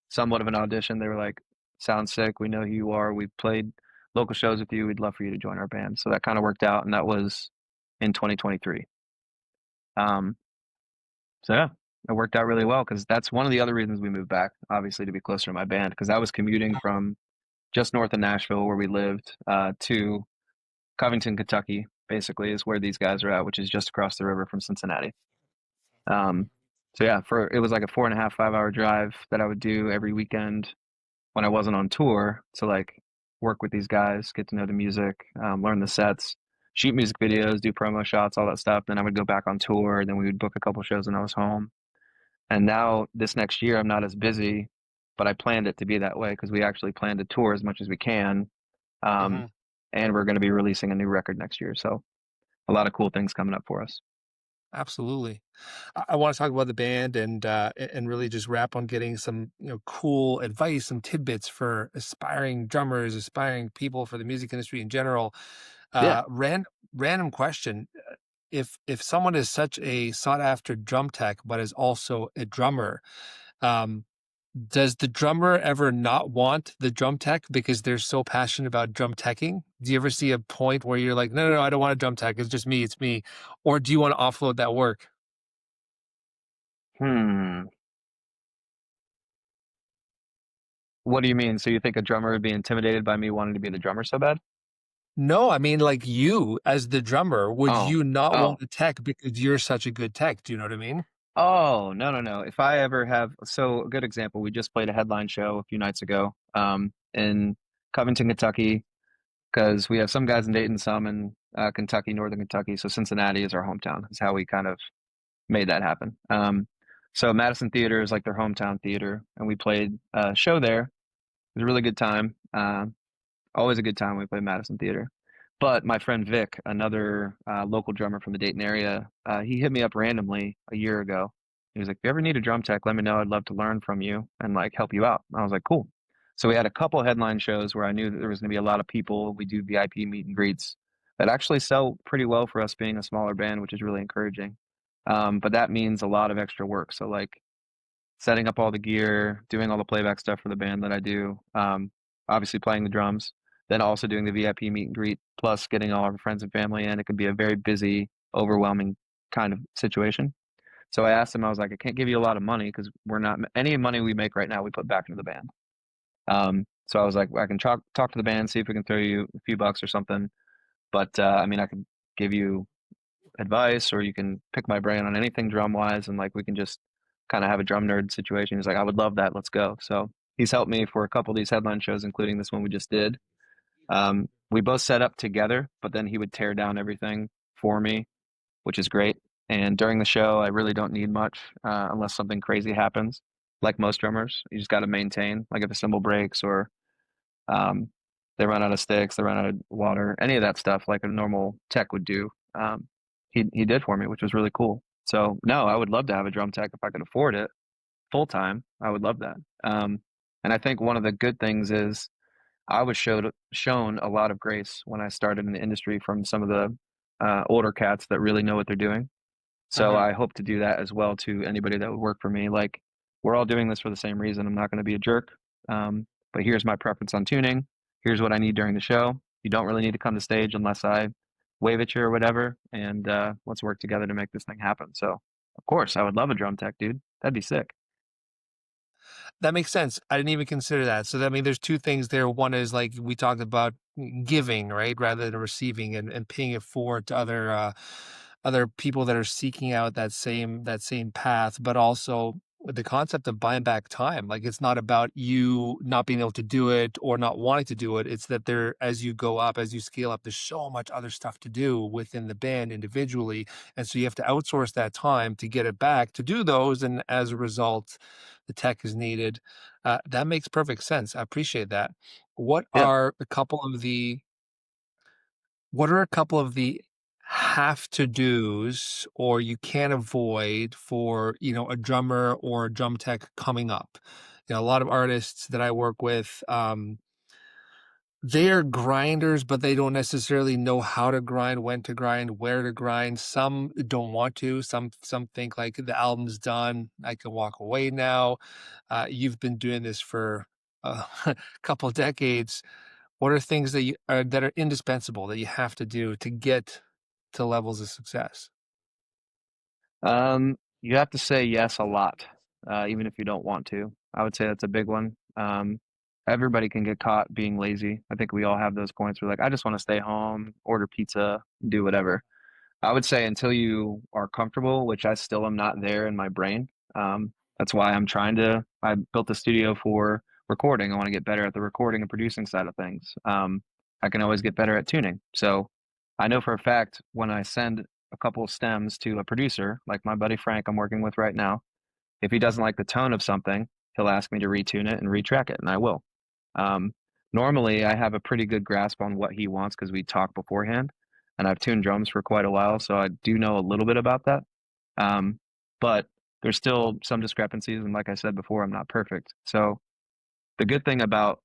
somewhat of an audition. They were like, "Sounds sick. We know who you are. We've played local shows with you. We'd love for you to join our band." So that kind of worked out, and that was in 2023. Um, so yeah, it worked out really well because that's one of the other reasons we moved back, obviously to be closer to my band, because I was commuting from just north of Nashville, where we lived, to Covington, Kentucky. Basically, is where these guys are at, which is just across the river from Cincinnati. Um, so yeah, for it was like a 4.5, 5 hour drive that I would do every weekend when I wasn't on tour to like work with these guys, get to know the music, learn the sets, shoot music videos, do promo shots, all that stuff. Then I would go back on tour. Then we would book a couple shows when I was home. And now this next year, I'm not as busy, but I planned it to be that way because we actually plan to tour as much as we can. Um, Mhm. and we're going to be releasing a new record next year. So a lot of cool things coming up for us. Absolutely. I wanna talk about the band and really just wrap on getting some, cool advice, some tidbits for aspiring drummers, aspiring people for the music industry in general. Yeah. Random question. If someone is such a sought after drum tech, but is also a drummer, um, does the drummer ever not want the drum tech because they're so passionate about drum teching? Do you ever see a point where you're like, "No, no, no, I don't want a drum tech. It's just me. It's me." Or do you wanna offload that work? Hmm. What do you mean? So you think a drummer would be intimidated by me wanting to be the drummer so bad? No, I mean, like, you as the drummer, would Oh, you not want oh, a tech because you're such a good tech? Do you know what I mean? oh, no, no, no. If I ever have, so a good example, we just played a headline show a few nights ago, in Covington, Kentucky, because we have some guys in Dayton, some in Kentucky, Northern Kentucky. So Cincinnati is our hometown. Is how we kind of made that happen. So Madison Theater is like their hometown theater, and we played a show there. It was a really good time. Always a good time when we played Madison Theater. But my friend Vic, another local drummer from the Dayton area, he hit me up randomly a year ago. He was like, "If you ever need a drum tech, let me know. I'd love to learn from you and like help you out." And I was like, "Cool." So we had a couple headline shows where I knew that there was going to be a lot of people. We do VIP meet and greets that actually sell pretty well for us being a smaller band, which is really encouraging. But that means a lot of extra work. So like setting up all the gear, doing all the playback stuff for the band that I do, obviously playing the drums, then also doing the VIP meet and greet, plus getting all our friends and family in. It can be a very busy, overwhelming kind of situation. So I asked him, I was like, I can't give you a lot of money because we're not any money we make right now, we put back into the band. So I was like, I can talk to the band, see if we can throw you a few bucks or something. But I mean, I could give you advice or you can pick my brain on anything drum wise and like we can just kind of have a drum nerd situation. He's like, I would love that. Let's go. So he's helped me for a couple of these headline shows, including this one we just did. We both set up together, but then he would tear down everything for me, which is great. And during the show, I really don't need much unless something crazy happens. Like most drummers, you just got to maintain. Like if a cymbal breaks or um, they run out of sticks, they run out of water, any of that stuff, like a normal tech would do. He did for me, which was really cool. So no, I would love to have a drum tech if I could afford it full time. I would love that. And I think one of the good things is I was shown a lot of grace when I started in the industry from some of the older cats that really know what they're doing. So Mhm. I hope to do that as well to anybody that would work for me. Like we're all doing this for the same reason. I'm not going to be a jerk. But here's my preference on tuning. Here's what I need during the show. You don't really need to come to stage unless I wave at you or whatever. And let's work together to make this thing happen. So of course I would love a drum tech, dude. That'd be sick. That makes sense. I didn't even consider that. So, I mean, there's 2 things there. One is, like, we talked about giving, right, rather than receiving and paying it forward to other people that are seeking out that same path, but also the concept of buying back time. Like, it's not about you not being able to do it or not wanting to do it. It's that there as you go up, as you scale up, there's so much other stuff to do within the band individually, and so you have to outsource that time to get it back to do those, and as a result, the tech is needed. That makes perfect sense. I appreciate that. What Yeah. are a couple of the what are a couple of the have to do's or you can't avoid for, a drummer or a drum tech coming up? A lot of artists that I work with, they're grinders, but they don't necessarily know how to grind, when to grind, where to grind. Some don't want to. Some think like the album's done. I can walk away now. You've been doing this for a couple decades. What are things that are indispensable that you have to do to get to levels of success? You have to say yes a lot, even if you don't want to. I would say that's a big one. Everybody can get caught being lazy. I think we all have those points where like, I just want to stay home, order pizza, do whatever. I would say until you are comfortable, which I still am not there in my brain. That's why I built a studio for recording. I want to get better at the recording and producing side of things. I can always get better at tuning. So I know for a fact when I send a couple of stems to a producer, like my buddy Frank I'm working with right now, if he doesn't like the tone of something, he'll ask me to retune it and retrack it, and I will. Um, Normally, I have a pretty good grasp on what he wants because we talk beforehand, and I've tuned drums for quite a while, so I do know a little bit about that. Um, but there's still some discrepancies, and like I said before, I'm not perfect. So the good thing about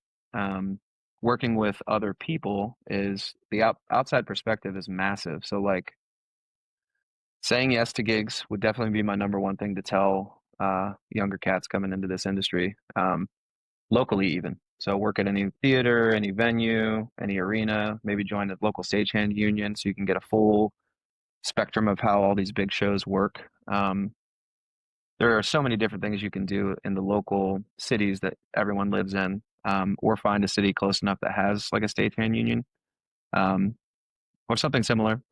working with other people is the outside perspective is massive. So like saying yes to gigs would definitely be my number one thing to tell younger cats coming into this industry, locally even. So work at any theater, any venue, any arena, maybe join the local stagehand union so you can get a full spectrum of how all these big shows work. There are so many different things you can do in the local cities that everyone lives in, or find a city close enough that has like a stagehand union, um, or something similar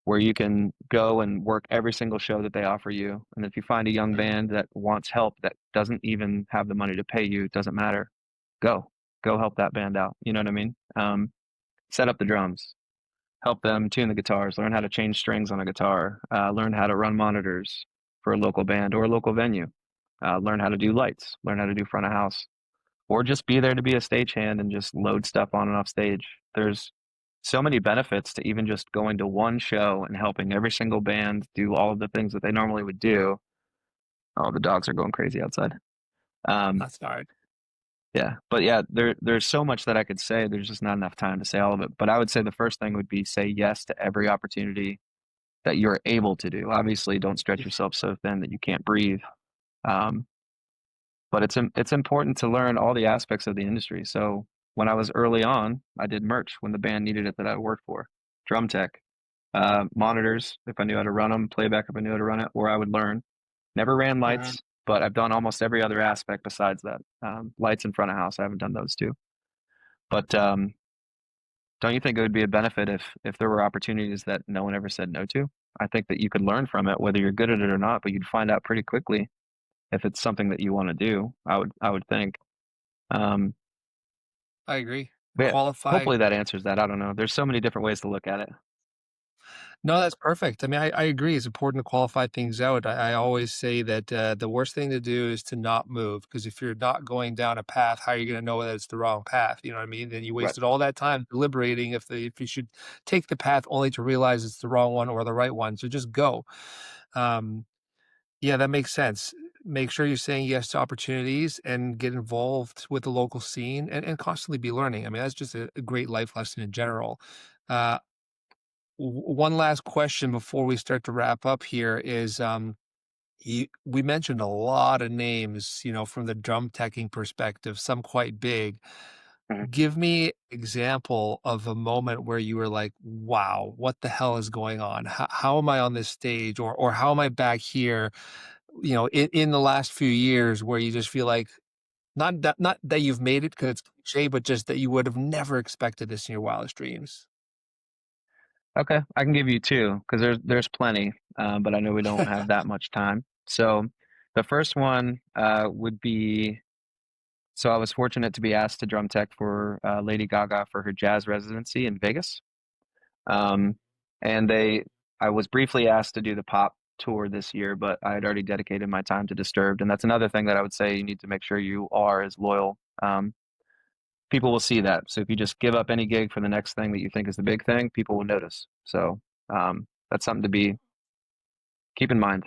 where you can go and work every single show that they offer you. And if you find a young Mhm. band that wants help that doesn't even have the money to pay you, it doesn't matter. Go, go help that band out. You know what I mean? Set up the drums, help them tune the guitars, learn how to change strings on a guitar, learn how to run monitors for a local band or a local venue, learn how to do lights, learn how to do front of house, or just be there to be a stagehand and just load stuff on and off stage. There's so many benefits to even just going to one show and helping every single band do all of the things that they normally would do. Oh, the dogs are going crazy outside. Um, That's all right. yeah, but yeah, there's so much that I could say. There's just not enough time to say all of it. But I would say the first thing would be say yes to every opportunity that you're able to do. Obviously, don't stretch yourself so thin that you can't breathe. Um, but it's important to learn all the aspects of the industry. So when I was early on, I did merch when the band needed it that I worked for, drum tech, monitors if I knew how to run them, playback if I knew how to run it, or I would learn. Never ran Mhm. lights, but I've done almost every other aspect besides that. Lights in front of house, I haven't done those too. But don't you think it would be a benefit if there were opportunities that no one ever said no to? I think that you could learn from it, whether you're good at it or not, but you'd find out pretty quickly if it's something that you want to do. I would think. Um, I agree. but yeah, Qualify. hopefully that answers that. I don't know. There's so many different ways to look at it. No, that's perfect. I mean, I agree. It's important to qualify things out. I always say that the worst thing to do is to not move because if you're not going down a path, how are you going to know that it's the wrong path? You know what I mean? Then you Right. wasted all that time deliberating if you should take the path only to realize it's the wrong one or the right one. So just go. Um, yeah, that makes sense. Make sure you're saying yes to opportunities and get involved with the local scene and constantly be learning. I mean, that's just a great life lesson in general. Uh, One last question before we start to wrap up here is we mentioned a lot of names, from the drum teching perspective, some quite big. Mhm. Give me example of a moment where you were like, wow, what the hell is going on? How am I on this stage? Or how am I back here, in the last few years where you just feel like not that you've made it because it's cliche, but just that you would have never expected this in your wildest dreams. Okay, I can give you two because there's plenty, but I know we don't have that much time. So the first one would be so I was fortunate to be asked to drum tech for Lady Gaga for her jazz residency in Vegas. Um, and I was briefly asked to do the pop tour this year, but I had already dedicated my time to Disturbed, and that's another thing that I would say you need to make sure you are is loyal. People will see that. So if you just give up any gig for the next thing that you think is the big thing, people will notice. So that's something to be keep in mind.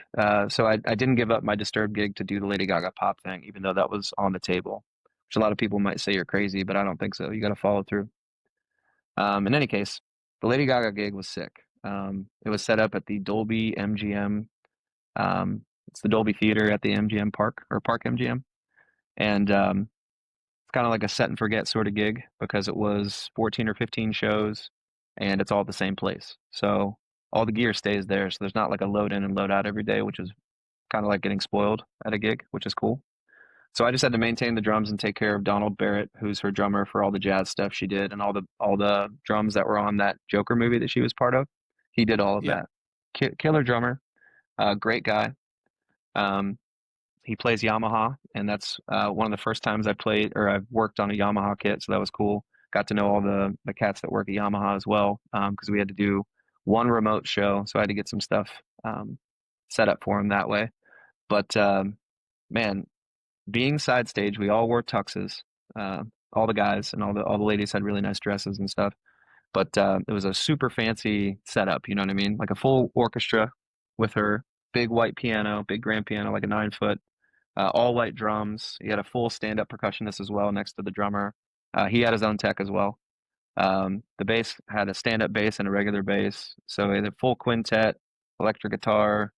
So I didn't give up my Disturbed gig to do the Lady Gaga pop thing, even though that was on the table, which a lot of people might say you're crazy, but I don't think so. You got to follow through. In any case, the Lady Gaga gig was sick. It was set up at the Dolby MGM. It's the Dolby Theater at the MGM Park or Park MGM, and it's kind of like a set and forget sort of gig because it was 14 or 15 shows, and it's all at the same place. So all the gear stays there. So there's not like a load in and load out every day, which is kind of like getting spoiled at a gig, which is cool. So I just had to maintain the drums and take care of Donald Barrett, who's her drummer for all the jazz stuff she did and all the drums that were on that Joker movie that she was part of. He did all of Yeah. that. Killer drummer, great guy. Um, he plays Yamaha, and that's one of the first times I played or I've worked on a Yamaha kit, so that was cool. Got to know all the cats that work at Yamaha as well, because we had to do one remote show, so I had to get some stuff set up for him that way. But man, being side stage, we all wore tuxes. Uh, all the guys and all the ladies had really nice dresses and stuff. But it was a super fancy setup. You know what I mean? Like a full orchestra with her big white piano, big grand piano, like a 9 foot, all white drums. He had a full stand up percussionist as well next to the drummer. He had his own tech as well. The bass had a stand up bass and a regular bass. So he had a full quintet, electric guitar,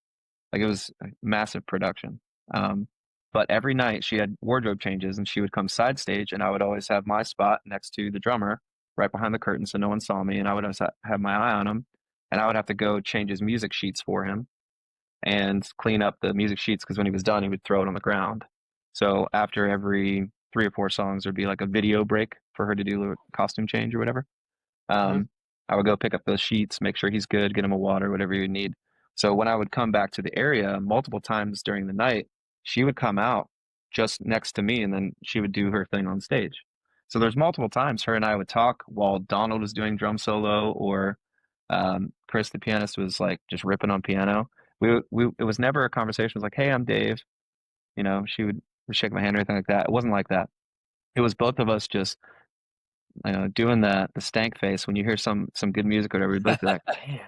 like it was a massive production. Um, but every night she had wardrobe changes and she would come side stage and I would always have my spot next to the drummer right behind the curtain so no one saw me and I would always have my eye on him and I would have to go change his music sheets for him and clean up the music sheets because when he was done he would throw it on the ground. So after every 3 or 4 songs there'd be like a video break for her to do a costume change or whatever. Mhm. Um, I would go pick up those sheets, make sure he's good, get him a water, whatever you need. So when I would come back to the area multiple times during the night, she would come out just next to me and then she would do her thing on stage. So there's multiple times her and I would talk while Donald was doing drum solo or Chris, the pianist, was like just ripping on piano. It was never a conversation. It was like, hey, I'm Dave. She would shake my hand or anything like that. It wasn't like that. It was both of us just doing the stank face when you hear some good music or whatever. You'd both be like, "Damn,"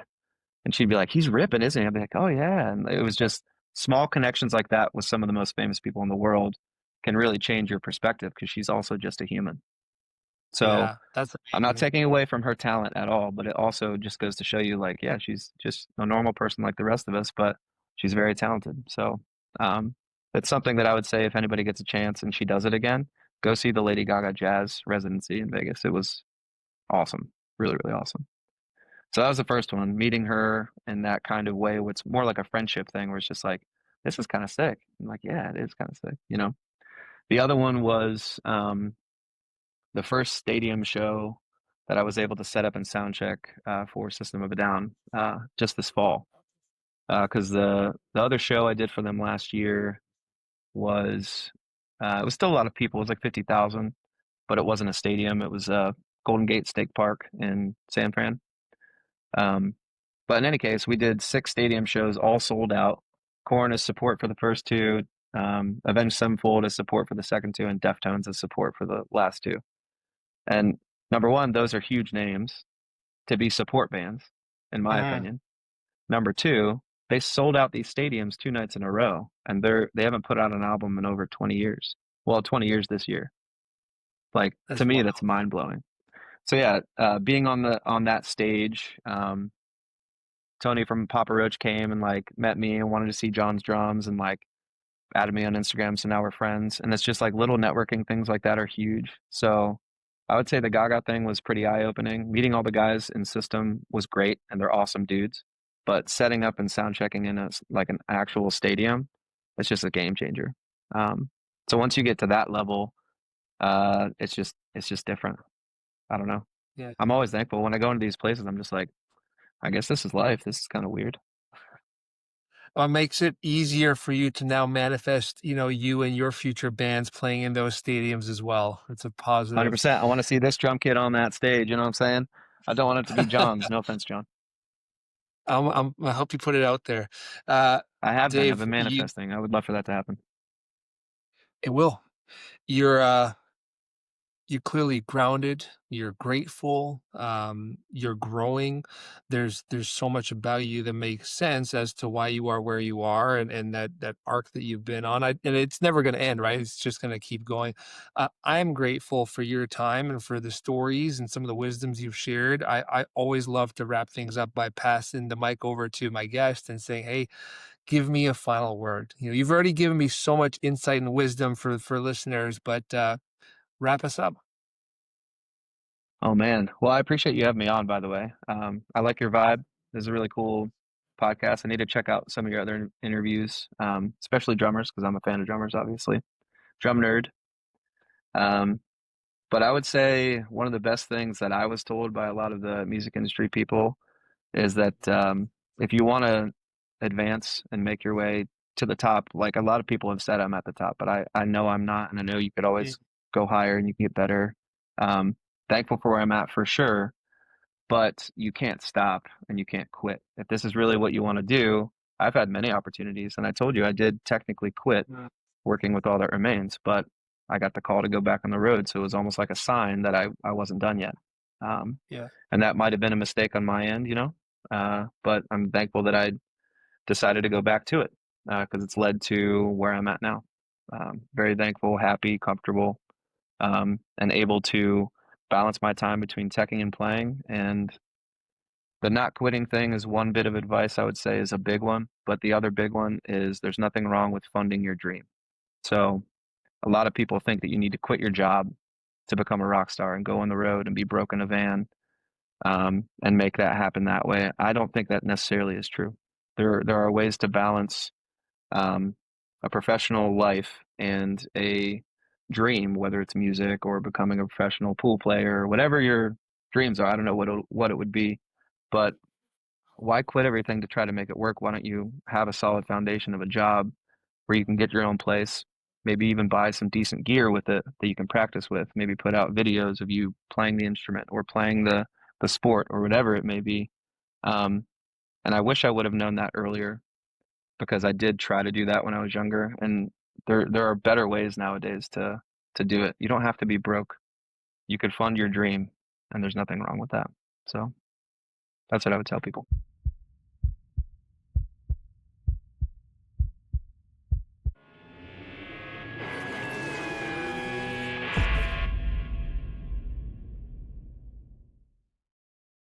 and she'd be like, "He's ripping, isn't he?" I'd be like, "Oh yeah." And it was just small connections like that with some of the most famous people in the world can really change your perspective because she's also just a human. So Yeah, that's I'm not amazing. taking away from her talent at all, but it also just goes to show you, like, yeah, she's just a normal person like the rest of us, but she's very talented. So, um, it's something that I would say if anybody gets a chance and she does it again, go see the Lady Gaga Jazz residency in Vegas. It was awesome, really, really awesome. So that was the first one, meeting her in that kind of way. What's more like a friendship thing, where it's just like, this is kind of sick. I'm like, yeah, it is kind of sick, you know. The other one was the first stadium show that I was able to set up and sound check for System of a Down just this fall. Because the other show I did for them last year was it was still a lot of people. It was like 50,000, but it wasn't a stadium. It was Golden Gate State Park in San Fran. Um, but in any case, we did 6 stadium shows, all sold out. Korn as support for the first two, Avenged Sevenfold as support for the second two, and Deftones as support for the last two. And number one, those are huge names to be support bands, in my Mhm. opinion. Number two, they sold out these stadiums 2 nights in a row, and they haven't put out an album in over 20 years. Well, 20 years this year. Like to That's me, wild. that's mind blowing. So yeah, being on that stage, Tony from Papa Roach came and like met me and wanted to see John's drums and like added me on Instagram, so now we're friends. And it's just like little networking things like that are huge. So I would say the Gaga thing was pretty eye-opening. Meeting all the guys in System was great, and they're awesome dudes. But setting up and sound checking in like an actual stadium, it's just a game changer. Um, so once you get to that level, it's just different. I don't know. Yeah. I'm always thankful when I go into these places. I'm just like, I guess this is life. This is kind of weird. What makes it easier for you to now manifest, you and your future bands playing in those stadiums as well. It's a positive. 100%. I want to see this drum kit on that stage. You know what I'm saying? I don't want it to be John's. No offense, John. I hope you put it out there. Uh, I have been. I've Dave, been manifesting. I would love for that to happen. it will. You're, you're clearly grounded, you're grateful, you're growing. There's so much about you that makes sense as to why you are where you are and that arc that you've been on. And it's never going to end, right? It's just going to keep going. I'm grateful for your time and for the stories and some of the wisdoms you've shared. I always love to wrap things up by passing the mic over to my guest and saying, "Hey, give me a final word." You've already given me so much insight and wisdom for listeners, but wrap us up. Oh man. Well, I appreciate you having me on, by the way. I like your vibe. This is a really cool podcast. I need to check out some of your other interviews, especially drummers, because I'm a fan of drummers, obviously. Drum nerd. Um, but I would say one of the best things that I was told by a lot of the music industry people is that if you want to advance and make your way to the top, like a lot of people have said, I'm at the top, but I know I'm not, and I know you could always go higher and you can get better. Um, Thankful for where I'm at for sure, but you can't stop and you can't quit. If this is really what you want to do, I've had many opportunities, and I told you I did technically quit Mm, working with All That Remains, but I got the call to go back on the road, so it was almost like a sign that I wasn't done yet. Um, yeah. and that might have been a mistake on my end, but I'm thankful that I decided to go back to it because it's led to where I'm at now. Very thankful, happy, comfortable, and able to balance my time between teching and playing. And the not quitting thing is one bit of advice I would say is a big one. But the other big one is there's nothing wrong with funding your dream. So a lot of people think that you need to quit your job to become a rock star and go on the road and be broke in a van and make that happen that way. I don't think that necessarily is true. There are ways to balance um, a professional life and a dream, whether it's music or becoming a professional pool player or whatever your dreams are. I don't know what it would be, but why quit everything to try to make it work? Why don't you have a solid foundation of a job where you can get your own place, maybe even buy some decent gear with it that you can practice with, maybe put out videos of you playing the instrument or playing the sport or whatever it may be. Um, and I wish I would have known that earlier because I did try to do that when I was younger. And there are better ways nowadays to do it. You don't have to be broke. you could fund your dream, and there's nothing wrong with that. So that's what I would tell people.